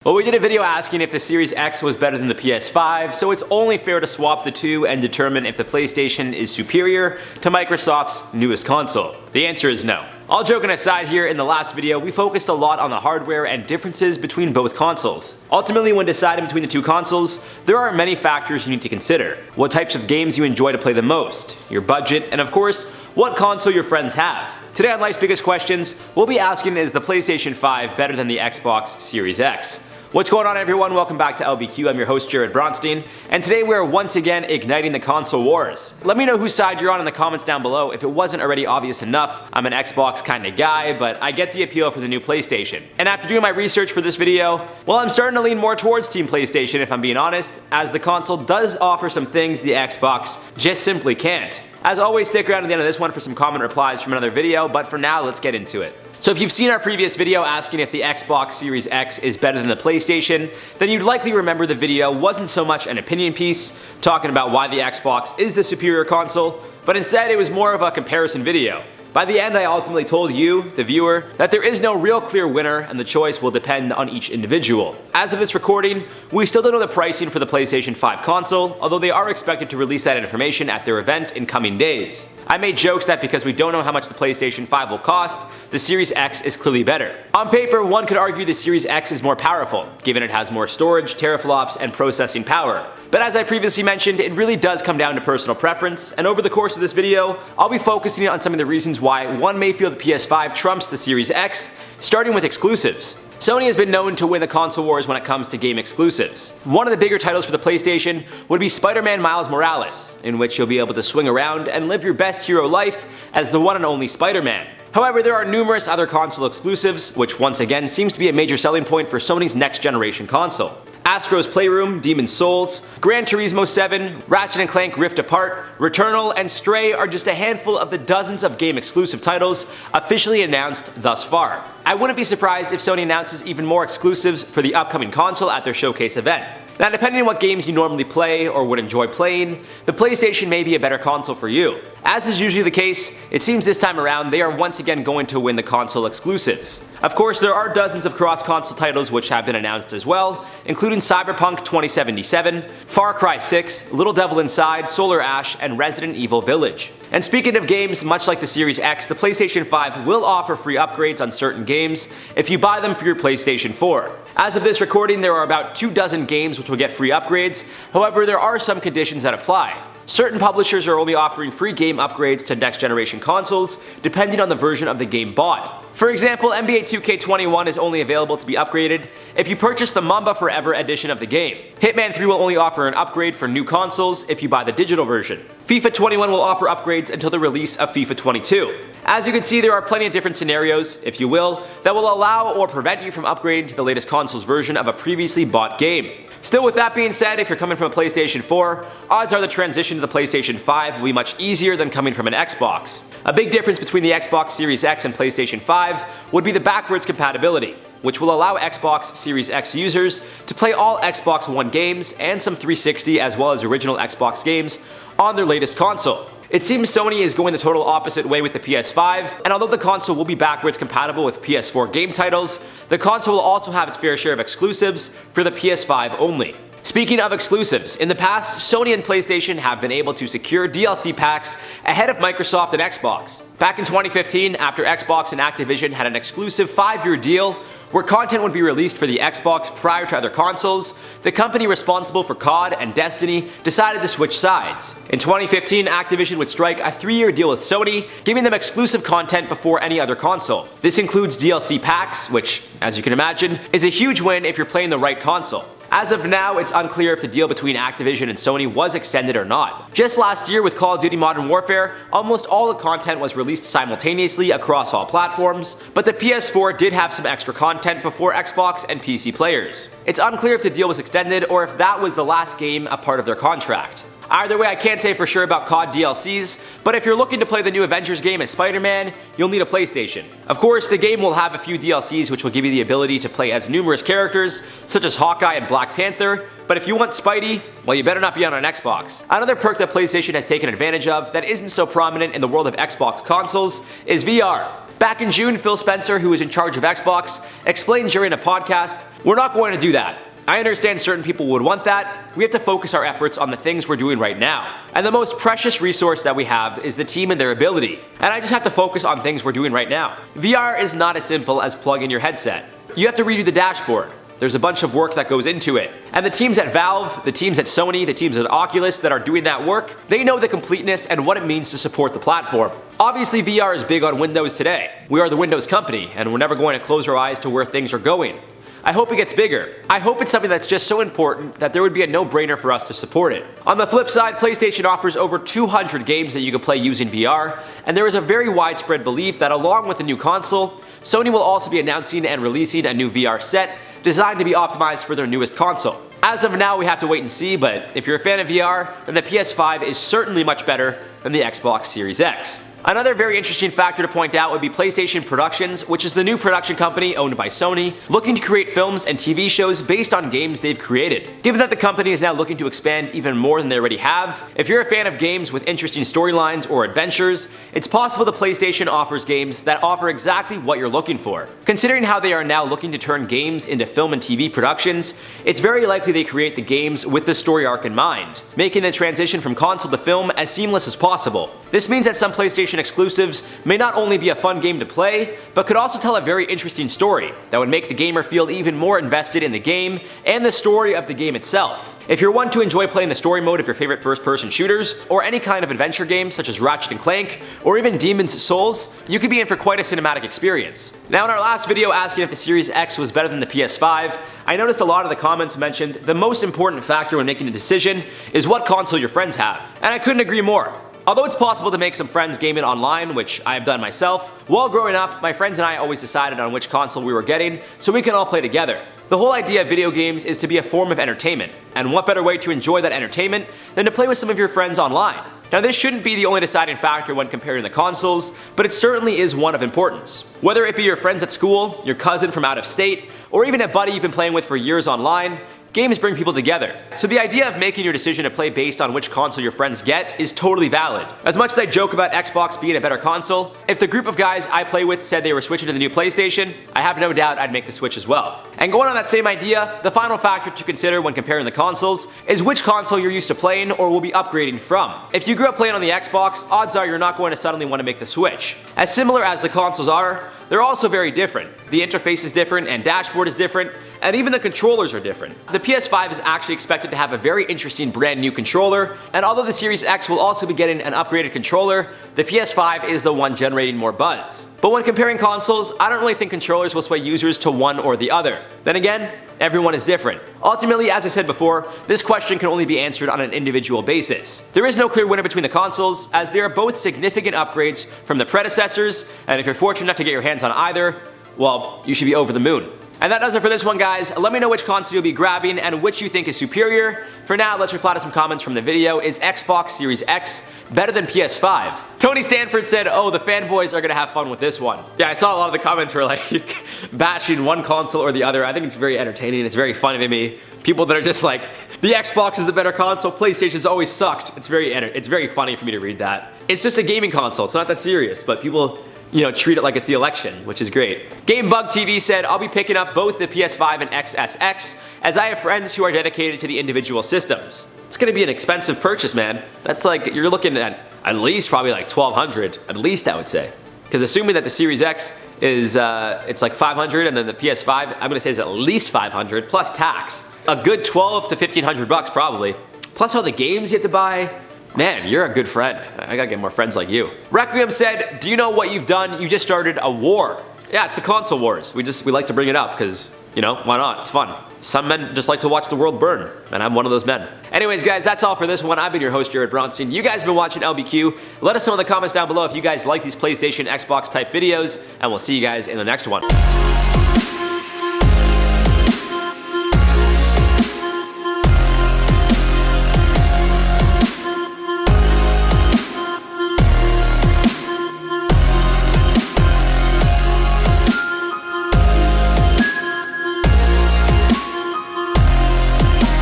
Well, we did a video asking if the Series X was better than the PS5, so it's only fair to swap the two and determine if the PlayStation is superior to Microsoft's newest console. The answer is no. All joking aside here, in the last video, we focused a lot on the hardware and differences between both consoles. Ultimately, when deciding between the two consoles, there are many factors you need to consider. What types of games you enjoy to play the most, your budget, and of course, what console your friends have. Today on Life's Biggest Questions, we'll be asking, is the PlayStation 5 better than the Xbox Series X? What's going on, everyone? Welcome back to LBQ. I'm your host, Jared Bronstein, and today we're once again igniting the console wars. Let me know whose side you're on in the comments down below. If it wasn't already obvious enough, I'm an Xbox kind of guy, but I get the appeal for the new PlayStation. And after doing my research for this video, well, I'm starting to lean more towards Team PlayStation, if I'm being honest, as the console does offer some things the Xbox just simply can't. As always, stick around to the end of this one for some comment replies from another video, but for now, let's get into it. So if you've seen our previous video asking if the Xbox Series X is better than the PlayStation, then you'd likely remember the video wasn't so much an opinion piece, talking about why the Xbox is the superior console, but instead it was more of a comparison video. By the end, I ultimately told you, the viewer, that there is no real clear winner and the choice will depend on each individual. As of this recording, we still don't know the pricing for the PlayStation 5 console, although they are expected to release that information at their event in coming days. I made jokes that because we don't know how much the PlayStation 5 will cost, the Series X is clearly better. On paper, one could argue the Series X is more powerful, given it has more storage, teraflops, and processing power. But as I previously mentioned, it really does come down to personal preference, and over the course of this video, I'll be focusing on some of the reasons why one may feel the PS5 trumps the Series X, starting with exclusives. Sony has been known to win the console wars when it comes to game exclusives. One of the bigger titles for the PlayStation would be Spider-Man Miles Morales, in which you'll be able to swing around and live your best hero life as the one and only Spider-Man. However, there are numerous other console exclusives, which once again seems to be a major selling point for Sony's next generation console. Astro's Playroom, Demon's Souls, Gran Turismo 7, Ratchet & Clank Rift Apart, Returnal, and Stray are just a handful of the dozens of game exclusive titles officially announced thus far. I wouldn't be surprised if Sony announces even more exclusives for the upcoming console at their showcase event. Now, depending on what games you normally play or would enjoy playing, the PlayStation may be a better console for you. As is usually the case, it seems this time around they are once again going to win the console exclusives. Of course, there are dozens of cross-console titles which have been announced as well, including Cyberpunk 2077, Far Cry 6, Little Devil Inside, Solar Ash, and Resident Evil Village. And speaking of games, much like the Series X, the PlayStation 5 will offer free upgrades on certain games if you buy them for your PlayStation 4. As of this recording, there are about 24 games which will get free upgrades, however there are some conditions that apply. Certain publishers are only offering free game upgrades to next generation consoles, depending on the version of the game bought. For example, NBA 2K21 is only available to be upgraded if you purchase the Mamba Forever edition of the game. Hitman 3 will only offer an upgrade for new consoles if you buy the digital version. FIFA 21 will offer upgrades until the release of FIFA 22. As you can see, there are plenty of different scenarios, if you will, that will allow or prevent you from upgrading to the latest console's version of a previously bought game. Still, with that being said, if you're coming from a PlayStation 4, odds are the transition to the PlayStation 5 will be much easier than coming from an Xbox. A big difference between the Xbox Series X and PlayStation 5 would be the backwards compatibility, which will allow Xbox Series X users to play all Xbox One games and some 360 as well as original Xbox games on their latest console. It seems Sony is going the total opposite way with the PS5, and although the console will be backwards compatible with PS4 game titles, the console will also have its fair share of exclusives for the PS5 only. Speaking of exclusives, in the past, Sony and PlayStation have been able to secure DLC packs ahead of Microsoft and Xbox. Back in 2015, after Xbox and Activision had an exclusive 5-year deal where content would be released for the Xbox prior to other consoles, the company responsible for COD and Destiny decided to switch sides. In 2015, Activision would strike a 3-year deal with Sony, giving them exclusive content before any other console. This includes DLC packs, which, as you can imagine, is a huge win if you're playing the right console. As of now, it's unclear if the deal between Activision and Sony was extended or not. Just last year with Call of Duty Modern Warfare, almost all the content was released simultaneously across all platforms, but the PS4 did have some extra content before Xbox and PC players. It's unclear if the deal was extended or if that was the last game a part of their contract. Either way, I can't say for sure about COD DLCs, but if you're looking to play the new Avengers game as Spider-Man, you'll need a PlayStation. Of course, the game will have a few DLCs which will give you the ability to play as numerous characters, such as Hawkeye and Black Panther, but if you want Spidey, well, you better not be on an Xbox. Another perk that PlayStation has taken advantage of that isn't so prominent in the world of Xbox consoles is VR. Back in June, Phil Spencer, who was in charge of Xbox, explained during a podcast, "We're not going to do that. I understand certain people would want that. We have to focus our efforts on the things we're doing right now. And the most precious resource that we have is the team and their ability. And I just have to focus on things we're doing right now." VR is not as simple as plug in your headset. You have to redo the dashboard. There's a bunch of work that goes into it. And the teams at Valve, the teams at Sony, the teams at Oculus that are doing that work, they know the completeness and what it means to support the platform. Obviously, VR is big on Windows today. We are the Windows company, and we're never going to close our eyes to where things are going. I hope it gets bigger. I hope it's something that's just so important that there would be a no-brainer for us to support it. On the flip side, PlayStation offers over 200 games that you can play using VR, and there is a very widespread belief that along with the new console, Sony will also be announcing and releasing a new VR set designed to be optimized for their newest console. As of now, we have to wait and see, but if you're a fan of VR, then the PS5 is certainly much better than the Xbox Series X. Another very interesting factor to point out would be PlayStation Productions, which is the new production company owned by Sony, looking to create films and TV shows based on games they've created. Given that the company is now looking to expand even more than they already have, if you're a fan of games with interesting storylines or adventures, it's possible the PlayStation offers games that offer exactly what you're looking for. Considering how they are now looking to turn games into film and TV productions, it's very likely they create the games with the story arc in mind, making the transition from console to film as seamless as possible. This means that some PlayStation exclusives may not only be a fun game to play, but could also tell a very interesting story that would make the gamer feel even more invested in the game and the story of the game itself. If you're one to enjoy playing the story mode of your favorite first-person shooters, or any kind of adventure game such as Ratchet & Clank, or even Demon's Souls, you could be in for quite a cinematic experience. Now, in our last video asking if the Series X was better than the PS5, I noticed a lot of the comments mentioned the most important factor when making a decision is what console your friends have, and I couldn't agree more. Although it's possible to make some friends gaming online, which I have done myself, while growing up, my friends and I always decided on which console we were getting so we can all play together. The whole idea of video games is to be a form of entertainment, and what better way to enjoy that entertainment than to play with some of your friends online. Now, this shouldn't be the only deciding factor when comparing the consoles, but it certainly is one of importance. Whether it be your friends at school, your cousin from out of state, or even a buddy you've been playing with for years online, games bring people together. So the idea of making your decision to play based on which console your friends get is totally valid. As much as I joke about Xbox being a better console, if the group of guys I play with said they were switching to the new PlayStation, I have no doubt I'd make the switch as well. And going on that same idea, the final factor to consider when comparing the consoles is which console you're used to playing or will be upgrading from. If you grew up playing on the Xbox, odds are you're not going to suddenly want to make the switch. As similar as the consoles are, they're also very different. The interface is different and dashboard is different, and even the controllers are different. The PS5 is actually expected to have a very interesting brand new controller, and although the Series X will also be getting an upgraded controller, the PS5 is the one generating more buzz. But when comparing consoles, I don't really think controllers will sway users to one or the other. Then again, everyone is different. Ultimately, as I said before, this question can only be answered on an individual basis. There is no clear winner between the consoles, as they are both significant upgrades from the predecessors, and if you're fortunate enough to get your hands on either, well, you should be over the moon. And that does it for this one, guys. Let me know which console you'll be grabbing and which you think is superior. For now, let's reply to some comments from the video. Is Xbox Series X better than PS5? Tony Stanford said, "Oh, the fanboys are gonna have fun with this one." Yeah, I saw a lot of the comments were like bashing one console or the other. I think it's very entertaining. It's very funny to me. People that are just like, the Xbox is the better console, PlayStation's always sucked. It's very funny for me to read that. It's just a gaming console. It's not that serious, but people, treat it like it's the election, which is great. GameBug TV said, "I'll be picking up both the PS5 and XSX, as I have friends who are dedicated to the individual systems." It's gonna be an expensive purchase, man. That's like, you're looking at least probably like $1,200, at least I would say. Because assuming that the Series X is, it's like $500, and then the PS5, I'm gonna say is at least $500, plus tax. A good $1,200 to $1,500 probably. Plus all the games you have to buy. Man, you're a good friend. I gotta get more friends like you. Requiem said, "Do you know what you've done? You just started a war." Yeah, it's the console wars. We like to bring it up because, why not? It's fun. Some men just like to watch the world burn, and I'm one of those men. Anyways, guys, that's all for this one. I've been your host, Jared Bronstein. You guys have been watching LBQ. Let us know in the comments down below if you guys like these PlayStation, Xbox type videos, and we'll see you guys in the next one.